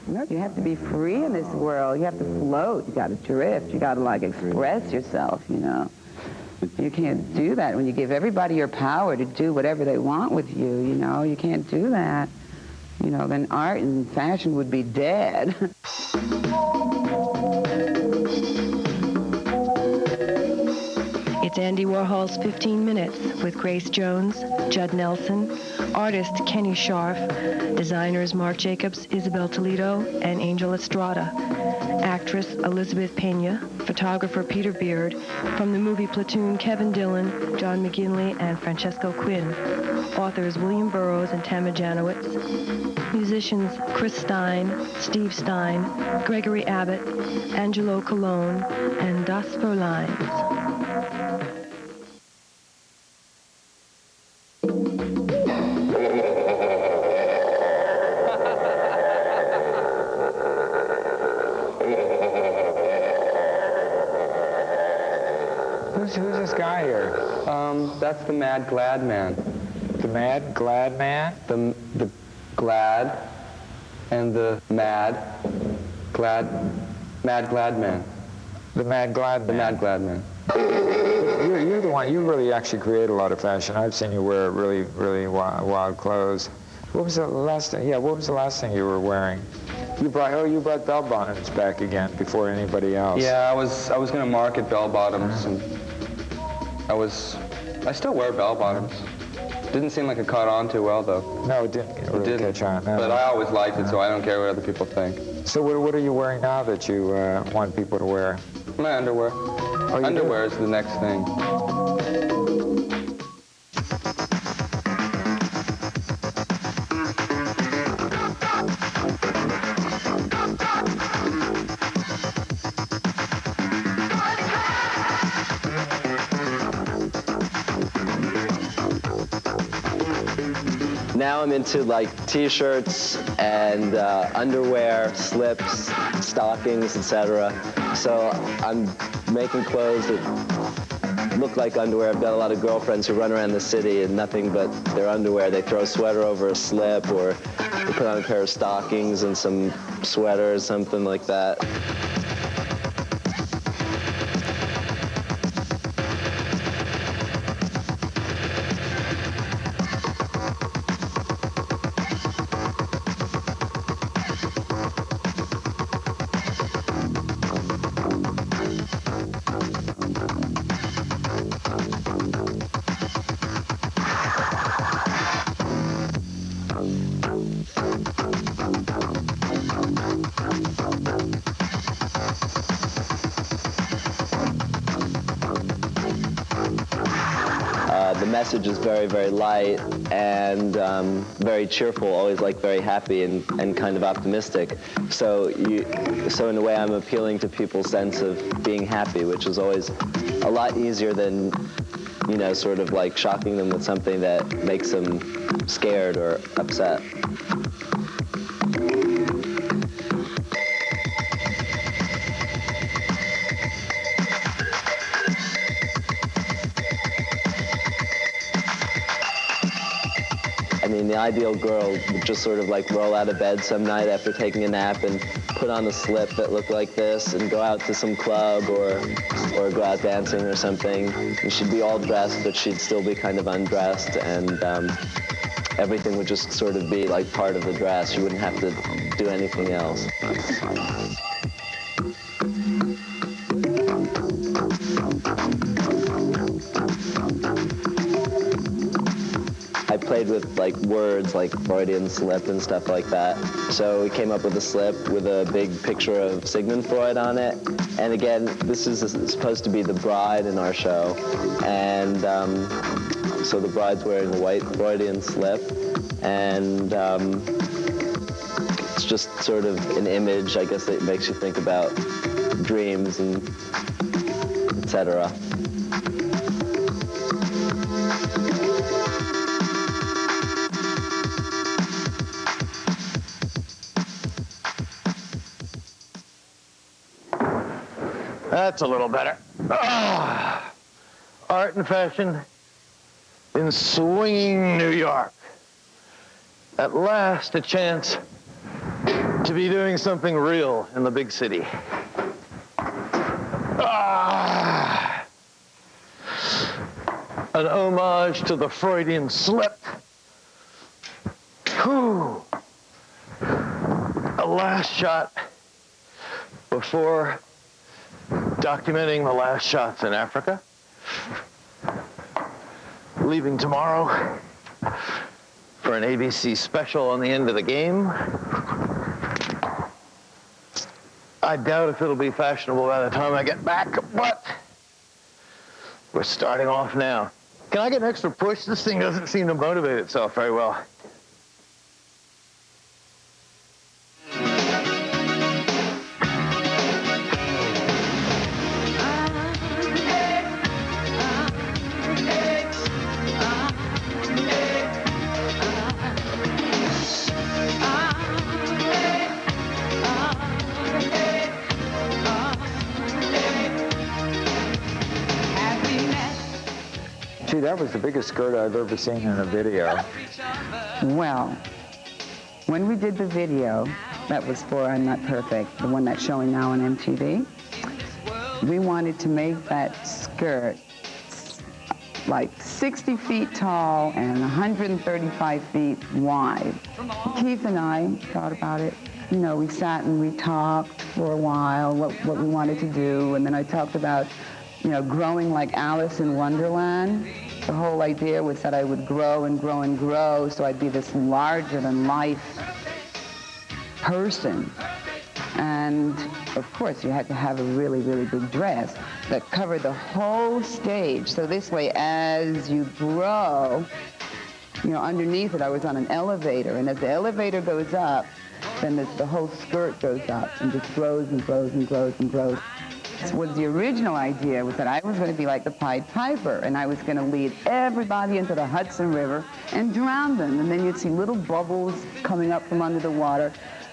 No, you have to be free in this world. You have to float. You got to drift. You got to, like, express yourself, you know. You can't do that when you give everybody your power to do whatever they want with you, you know. You can't do that. You know, then art and fashion would be dead. It's Andy Warhol's 15 Minutes with Grace Jones, Judd Nelson, artist Kenny Scharf, designers Marc Jacobs, Isabel Toledo, and Angel Estrada, actress Elizabeth Peña, photographer Peter Beard, from the movie Platoon Kevin Dillon, John McGinley, and Francesco Quinn, authors William Burroughs and Tama Janowitz, musicians Chris Stein, Steve Stein, Gregory Abbott, Angelo Colon, and Das Furlines. Who's this guy here? That's the Mad Glad Man. The Mad Glad Man? The Glad and the Mad Glad Man. The Mad Glad Man. The Mad Glad Man. You're the one, you really actually create a lot of fashion. I've seen you wear really, really wild clothes. What was the last thing? Yeah, what was the last thing you were wearing? You brought bell bottoms back again before anybody else. Yeah, I was going to market bell bottoms, and I still wear bell bottoms. Didn't seem like it caught on too well, though. No, it didn't really catch on. No. But I always liked it, so I don't care what other people think. So what are you wearing now that you want people to wear? My underwear. Oh, underwear is the next thing. Now I'm into like t-shirts and underwear, slips, stockings, etc. So I'm making clothes that look like underwear. I've got a lot of girlfriends who run around the city in nothing but their underwear. They throw a sweater over a slip, or they put on a pair of stockings and some sweater or something like that. The message is very, very light and very cheerful, always like very happy and kind of optimistic. So in a way I'm appealing to people's sense of being happy, which is always a lot easier than, you know, sort of like shocking them with something that makes them scared or upset. I mean, the ideal girl would just sort of like roll out of bed some night after taking a nap and put on a slip that looked like this and go out to some club or go out dancing or something. And she'd be all dressed, but she'd still be kind of undressed, and everything would just sort of be like part of the dress. She wouldn't have to do anything else. I played with like words like Freudian slip and stuff like that. So we came up with a slip with a big picture of Sigmund Freud on it. And again, this is supposed to be the bride in our show. And so the bride's wearing a white Freudian slip. And it's just sort of an image, I guess, that makes you think about dreams and etc. That's a little better. Art and fashion in swinging New York. At last, a chance to be doing something real in the big city. An homage to the Freudian slip. Whew. A last shot before documenting the last shots in Africa. Leaving tomorrow for an ABC special on the end of the game. I doubt if it'll be fashionable by the time I get back, but we're starting off now. Can I get an extra push? This thing doesn't seem to motivate itself very well. Gee, that was the biggest skirt I've ever seen in a video. Well, when we did the video, that was for I'm Not Perfect, the one that's showing now on MTV, we wanted to make that skirt like 60 feet tall and 135 feet wide. Keith and I thought about it. You know, we sat and we talked for a while, what we wanted to do, and then I talked about, you know, growing like Alice in Wonderland. The whole idea was that I would grow and grow and grow, so I'd be this larger-than-life person. And, of course, you had to have a really, really big dress that covered the whole stage. So this way, as you grow, you know, underneath it, I was on an elevator. And as the elevator goes up, then the whole skirt goes up and just grows and grows and grows and grows. Was the original idea was that I was going to be like the Pied Piper, and I was going to lead everybody into the Hudson River and drown them. And then you'd see little bubbles coming up from under the water.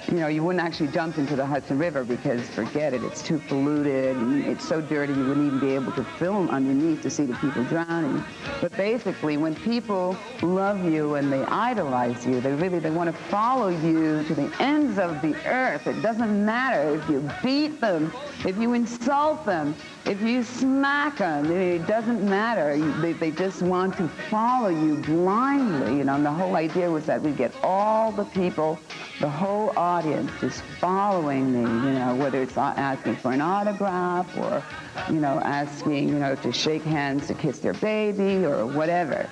You know, you wouldn't actually jump into the Hudson River because, forget it, it's too polluted, and it's so dirty you wouldn't even be able to film underneath to see the people drowning. But basically, when people love you and they idolize you, they want to follow you to the ends of the earth. It doesn't matter if you beat them, if you insult them, if you smack them, it doesn't matter. They just want to follow you blindly, you know, and the whole idea was that we'd get all the people, the whole audience just following me, you know, whether it's asking for an autograph or, you know, asking, you know, to shake hands, to kiss their baby or whatever.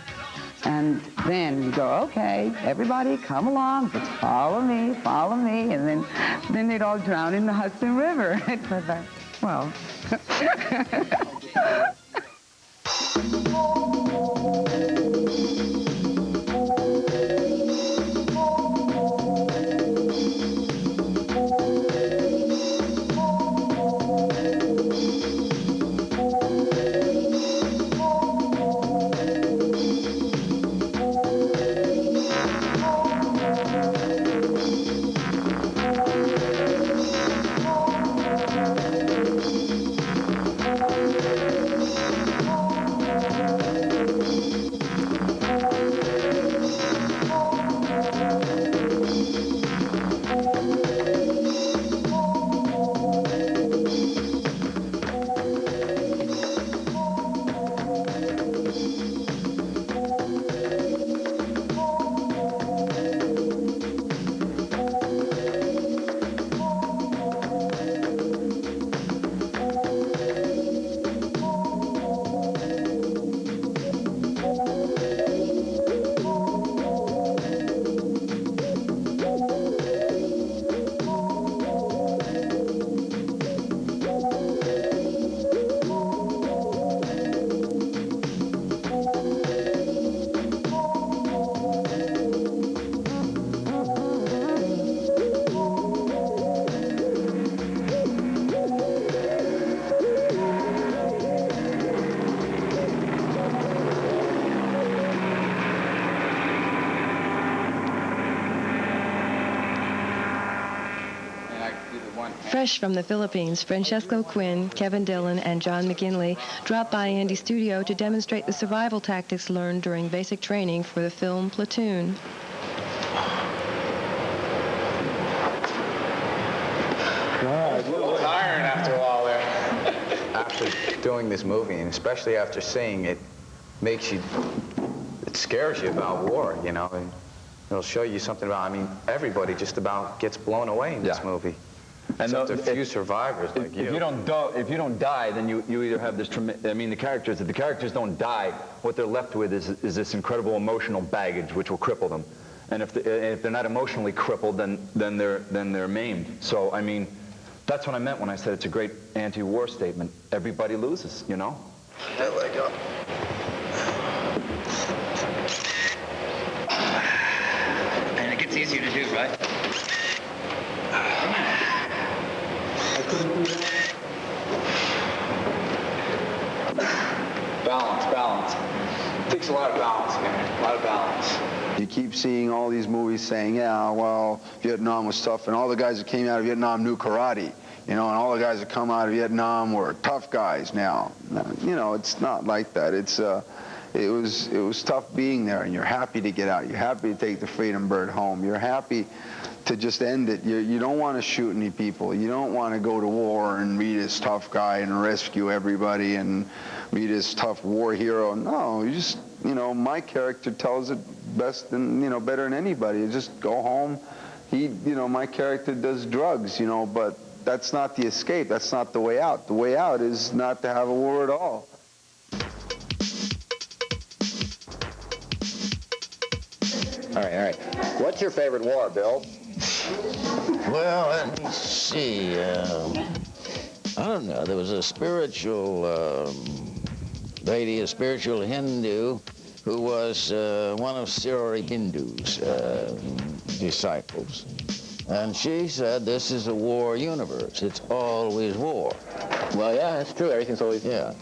And then you go, okay, everybody come along, just follow me, and then they'd all drown in the Hudson River. Well. Fresh from the Philippines, Francesco, Quinn, Kevin Dillon, and John McGinley dropped by Andy's studio to demonstrate the survival tactics learned during basic training for the film Platoon. after doing this movie, and especially after seeing it, it scares you about war, you know, and it'll show you something about, I mean, everybody just about gets blown away in this movie. And except a few survivors like you. If you don't die, then you either have this tremendous, I mean, if the characters don't die, what they're left with is this incredible emotional baggage which will cripple them. And if they're not emotionally crippled, then they're maimed. So, I mean, that's what I meant when I said it's a great anti-war statement. Everybody loses, you know? There we go. And it gets easier to do, right? Balance. It takes a lot of balance, man. A lot of balance. You keep seeing all these movies saying, yeah, well, Vietnam was tough, and all the guys that came out of Vietnam knew karate, you know, and all the guys that come out of Vietnam were tough guys now. You know, it's not like that. It was tough being there, and you're happy to get out. You're happy to take the Freedom Bird home. You're happy to just end it. You don't want to shoot any people. You don't want to go to war and be this tough guy and rescue everybody and be this tough war hero. No, you just, you know, my character tells it best and, you know, better than anybody. You just go home. My character does drugs, you know, but that's not the escape. That's not the way out. The way out is not to have a war at all. All right. What's your favorite war, Bill? Well, let me see. I don't know. There was a spiritual lady, a spiritual Hindu, who was one of Sri Hindu's disciples. And she said, this is a war universe. It's always war. Well, yeah, that's true. Everything's always... Yeah.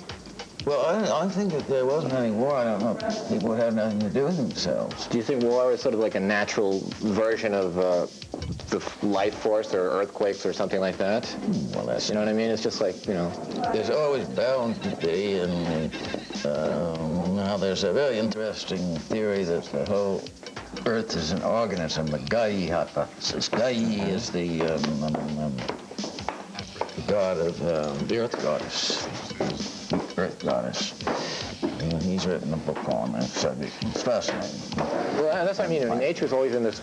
Well, I think that there wasn't any war. I don't know. People would have nothing to do with themselves. Do you think war is sort of like a natural version of the life force or earthquakes or something like that? Well, that's... You know what I mean? It's just like, you know... There's always bound to be, and now there's a very interesting theory that the whole Earth is an organism, the Gai hypothesis. Gai is the god of the Earth goddess. Earth goddess. And he's written a book on that subject. It's fascinating. Well, that's what I mean. Nature's always in this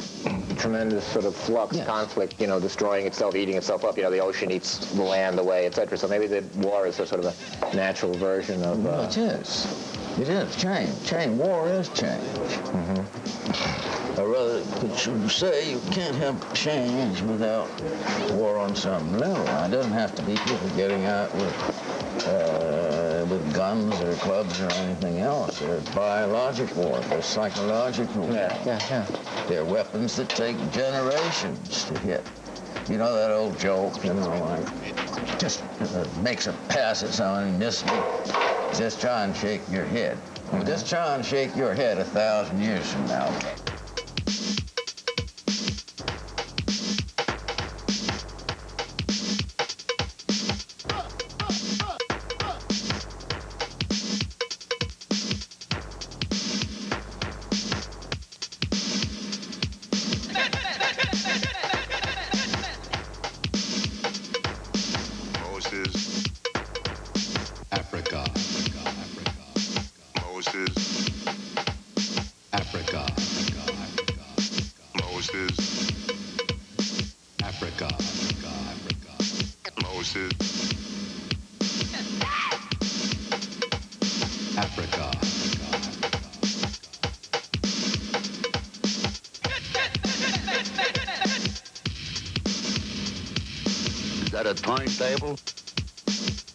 tremendous sort of flux, conflict, you know, destroying itself, eating itself up. You know, the ocean eats the land away, etc. So maybe the war is a sort of a natural version of... Well, it is. It is. Change. War is change. Or rather, could you say you can't have change without war on some level. It doesn't have to be people getting out with guns or clubs or anything else. There's biologic war. There's psychological war. Yeah. There are weapons that take generations to hit. You know that old joke, you know, like, just makes a pass at someone and miss me. Just try and shake your head. Just try and shake your head 1,000 years from now. Timetable?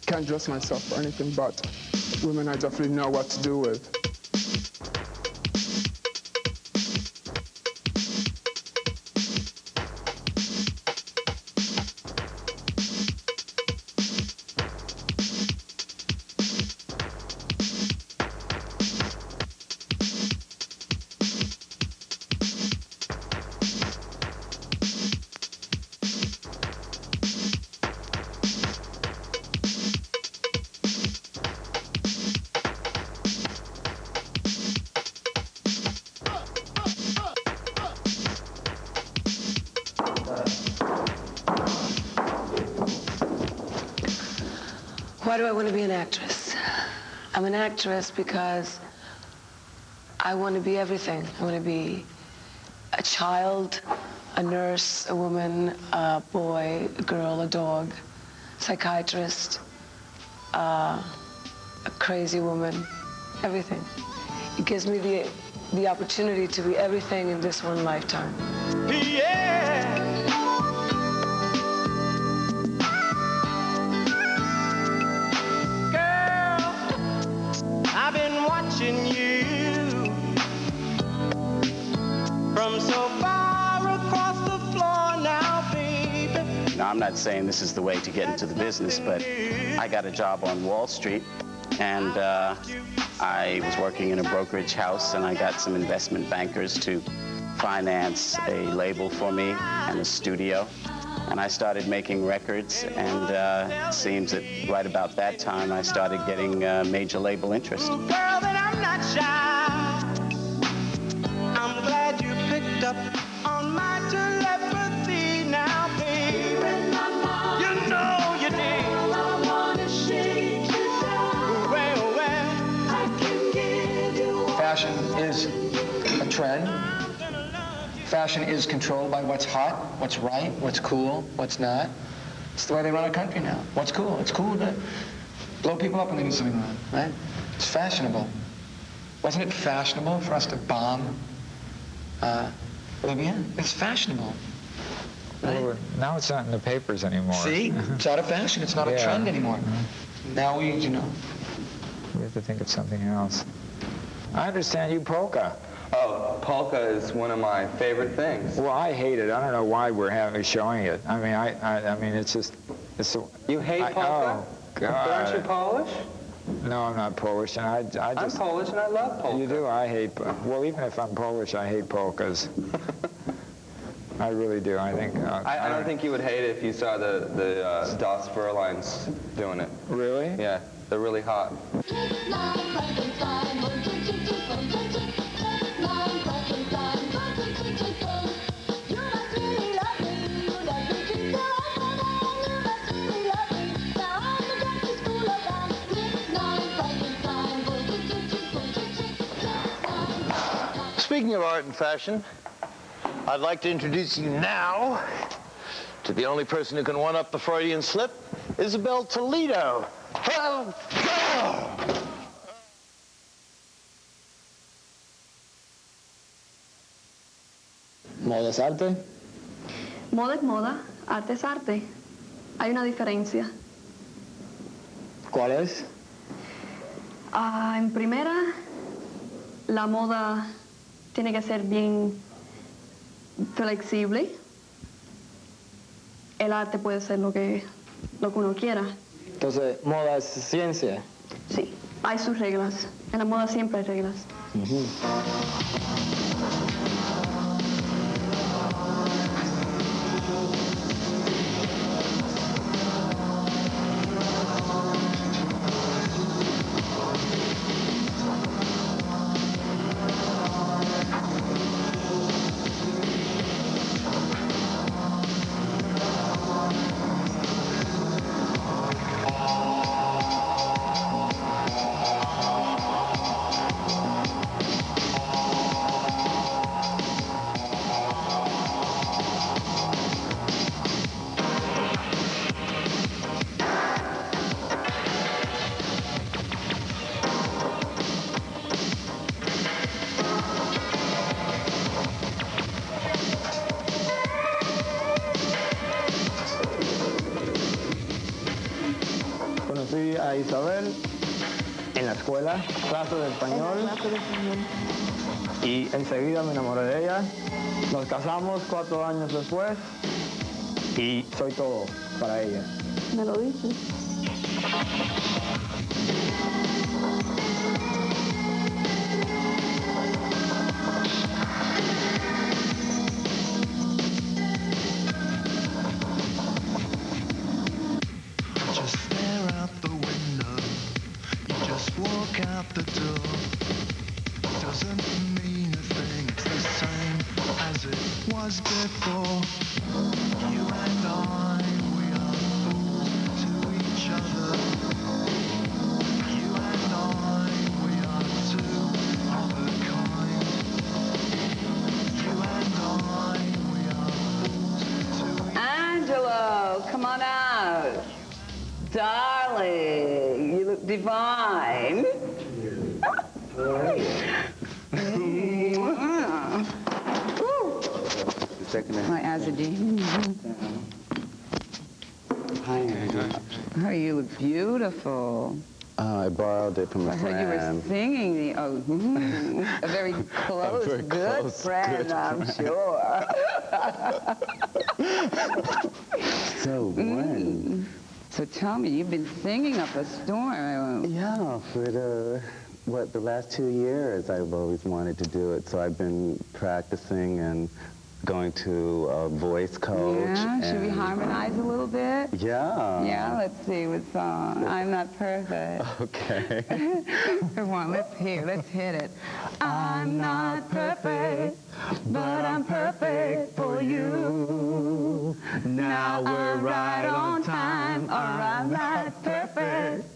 Can't dress myself for anything but women I definitely know what to do with. Why do I want to be an actress? I'm an actress because I want to be everything. I want to be a child, a nurse, a woman, a boy, a girl, a dog, psychiatrist, a crazy woman, everything. It gives me the opportunity to be everything in this one lifetime. Yeah. I've been watching you from so far across the floor now, baby. Now, I'm not saying this is the way to get into the business, but I got a job on Wall Street, and I was working in a brokerage house, and I got some investment bankers to finance a label for me and a studio. And I started making records, and it seems that right about that time I started getting major label interest. Girl, that I'm not shy. I'm glad you picked up on my telepathy now, baby. You know you did. I wanna shake you down. Well, I can give you. Fashion is a trend. Fashion is controlled by what's hot, what's right, what's cool, what's not. It's the way they run a country now. What's cool? It's cool to blow people up in the living room, right? It's fashionable. Wasn't it fashionable for us to bomb Libya? It's fashionable. Right? Well, now it's not in the papers anymore. See? It's out of fashion. It's not a trend anymore. Now we, you know. We have to think of something else. I understand you polka. Oh, polka is one of my favorite things. Well, I hate it. I don't know why we're showing it. I mean, I mean, it's just, it's. You hate polka? Oh God! Aren't you Polish? No, I'm not Polish, and I just. I'm Polish, and I love polka. You do? I hate. Well, even if I'm Polish, I hate polkas. I really do. I think. I don't think you would hate it if you saw the Das Furlines doing it. Really? Yeah, they're really hot. Speaking of art and fashion, I'd like to introduce you now to the only person who can one-up the Freudian slip, Isabel Toledo. ¿Moda es arte? Moda es moda, arte es arte. Hay una diferencia. ¿Cuál es? En primera, la moda tiene que ser bien flexible. El arte puede ser lo que uno quiera. Entonces, moda es ciencia. Sí, hay sus reglas. En la moda siempre hay reglas. Conocí a Isabel en la escuela, clase de español, y enseguida me enamoré de ella. Nos casamos 4 años después y soy todo para ella. ¿Me lo dices? The door doesn't mean a thing. It's the same as it was before. You and I, we are fools to each other. Darling, you look divine. My Azadine. Hi. Oh, you look beautiful. I borrowed it from a I heard you were friend. singing the, a very close, very good close, friend, good I'm friend. sure. So when? So tell me, you've been singing up a storm. Yeah, for the last 2 years I've always wanted to do it. So I've been practicing and going to a voice coach. Yeah, should we and- harmonize a little bit? Yeah. Yeah, let's see what song. I'm Not Perfect. Okay. Come on, let's hit it. I'm not perfect, but I'm perfect for you. Now we're right on time, or I'm not perfect,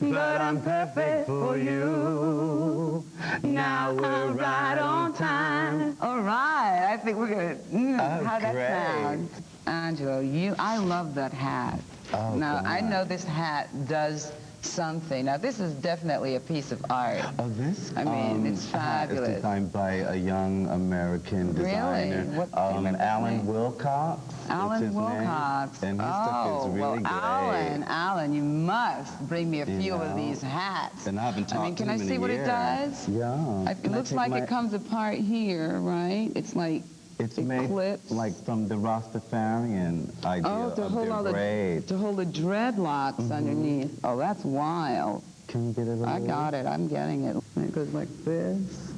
but I'm perfect for you. Now we're right on time. All right, I think we're gonna, how that great. sounds. Angelo, I love that hat. Oh, now, I God. know this hat does something. Now, this is definitely a piece of art. Oh, this? I mean, it's hat fabulous. is designed by a young American designer. Really? What name is his Alan name? Wilcox. is Alan his Wilcox. Name. And his stuff is really well, great. Alan, you must bring me a You few of know. these hats. And I haven't talked I mean, to can I him in see a what year. it does? Yeah. It Can I looks take like my- it comes apart here, right? It's like It's it made clips. like from the Rastafarian idea Oh, of their braid. to hold the dreadlocks underneath. Oh, that's wild. Can you get it? I got it. I'm getting it. And it goes like this.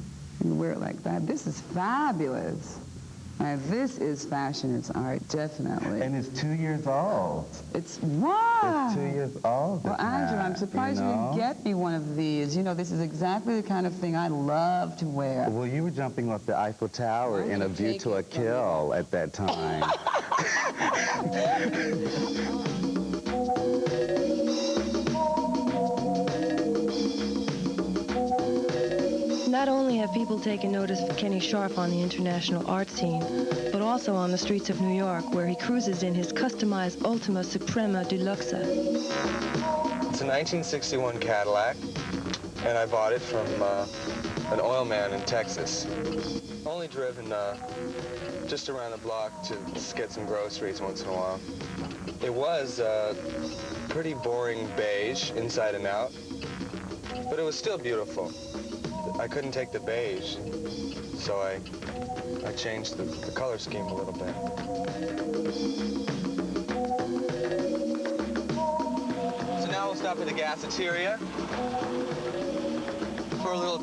You wear it like that. This is fabulous. Now, this is fashion. It's art, definitely. And it's 2 years old. It's what? It's 2 years old. Well, this Angela, I'm hat, surprised you know? didn't get me one of these. You know, this is exactly the kind of thing I love to wear. Well, you were jumping off the Eiffel Tower in A View to a Kill at that time. Not only have people taken notice of Kenny Scharf on the international art scene, but also on the streets of New York, where he cruises in his customized Ultima Suprema Deluxe. It's a 1961 Cadillac, and I bought it from an oil man in Texas. Only driven just around the block to get some groceries once in a while. It was pretty boring beige inside and out, but it was still beautiful. I couldn't take the beige, so I changed the color scheme a little bit. So now we'll stop at the gaseteria for a little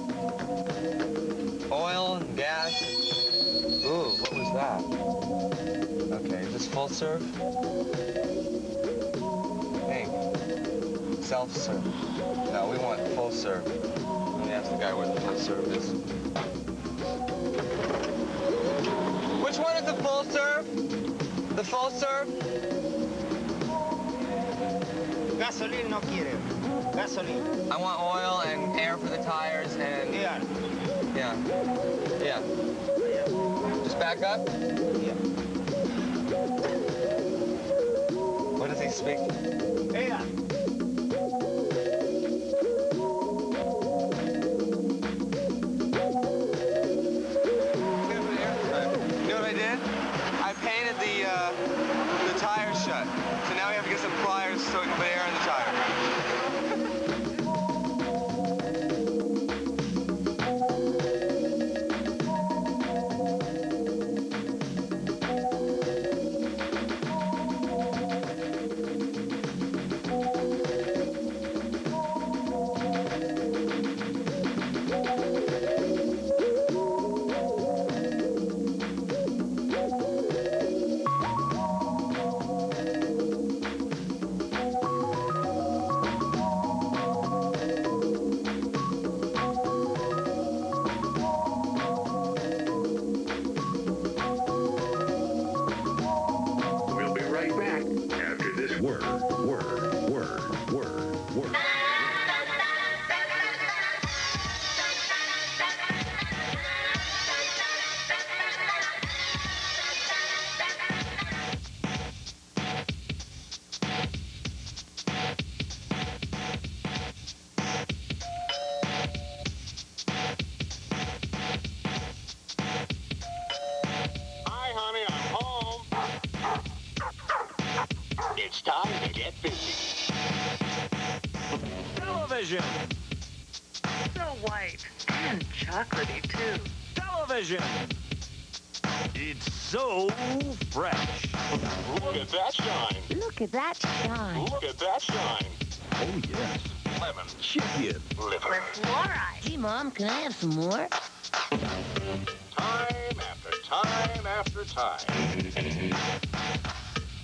oil and gas. Ooh, what was that? Okay, is this full serve? Hey, self-serve. No, we want full serve. Let me ask the guy where the full serve is. Which one is the full serve? The full serve? Gasoline no quiere. Gasoline. I want oil and air for the tires and... Yeah. Yeah. Just back up? Yeah. What does he speak? Yeah. You know what I did? I painted the tire shut. So now we have to get some pliers so we can put air in the tire. We'll be right back after this word. It's time to get busy. Television. So white and chocolatey, too. Television. It's so fresh. Look at that shine. Look at that shine. Look at that shine. Oh, yes. Lemon. Chicken. Liver. With fluoride. Gee, Mom, can I have some more? Time after time after time.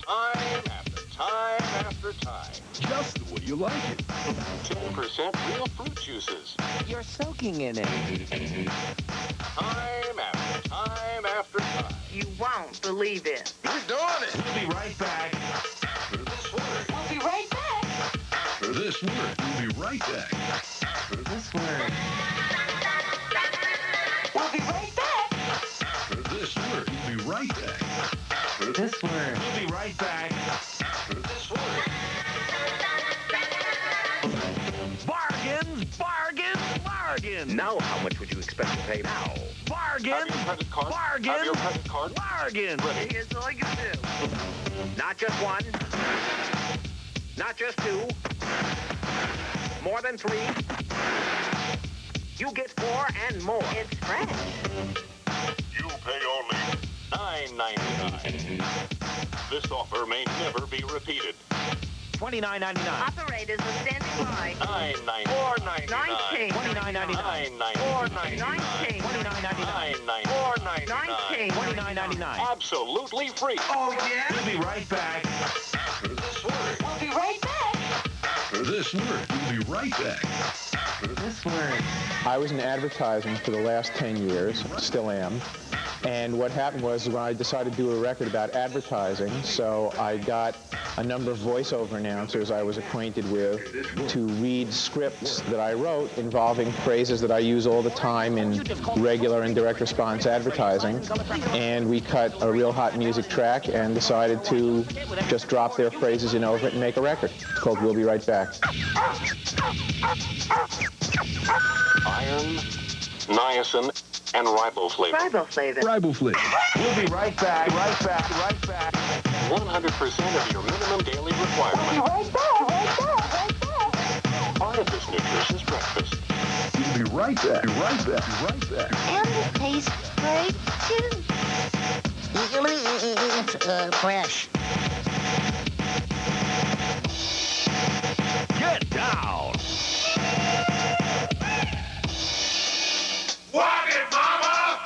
Time after time after time. Just the way you like it. 10% real fruit juices. You're soaking in it. Time after time after time. You won't believe it. We're doing it. We'll be right back. After this word. We'll be right back. After this word, we'll be right back. After this word. We'll be right back. After this word, we'll be right back. After this word. We'll be right back. After this word. Bargains, bargains, bargains. Now, how much would you expect to pay now? Bargains, Have your credit card? bargains, Have your credit card? bargains. Ready? Here's all you do. Not just one. Not just two. More than three. You get 4 and more. It's fresh. You pay only $9.99. This offer may never be repeated. $29.99. Operators are standing by. $9.99. $4.99. $29.99. $4.99. $29.99. $4.99. $29.99. Absolutely free. Oh, yeah? We'll be right back. After this word. We'll be right back. After this word, we'll be right back. After this word. I was in advertising for the last 10 years, still am. And what happened was when I decided to do a record about advertising, so I got a number of voiceover announcers I was acquainted with to read scripts that I wrote involving phrases that I use all the time in regular and direct response advertising. And we cut a real hot music track and decided to just drop their phrases in over it and make a record. It's called We'll Be Right Back. Iron, niacin, and riboflavin. Riboflavin. Riboflavin. We'll be right back, right back, right back. 100% of your minimum daily requirement. Right back, right back, right back. Part of this nutritious breakfast. We'll be right back, right back, right back. And it tastes great, too. It's fresh. Get down. Walk it, mama!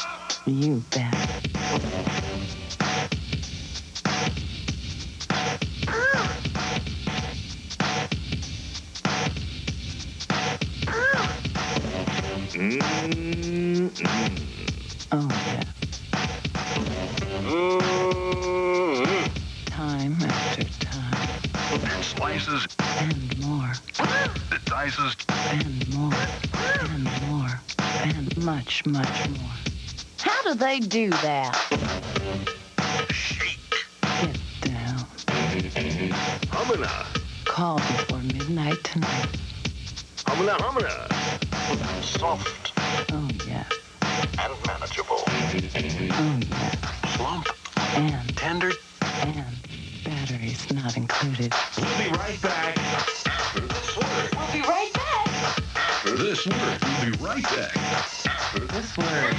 You bet. Oh, yeah. Time after time. And slices. And more. The dices. And more. And more. And much, much more. How do they do that? Shake. Get down. Humana. Call before midnight tonight. Humana, humana. Soft Oh, yes. and manageable. Oh, yes. Plump And, tender. and batteries not included. We'll be right back. After this word. We'll be right back. After this word, we'll be right back. After this word.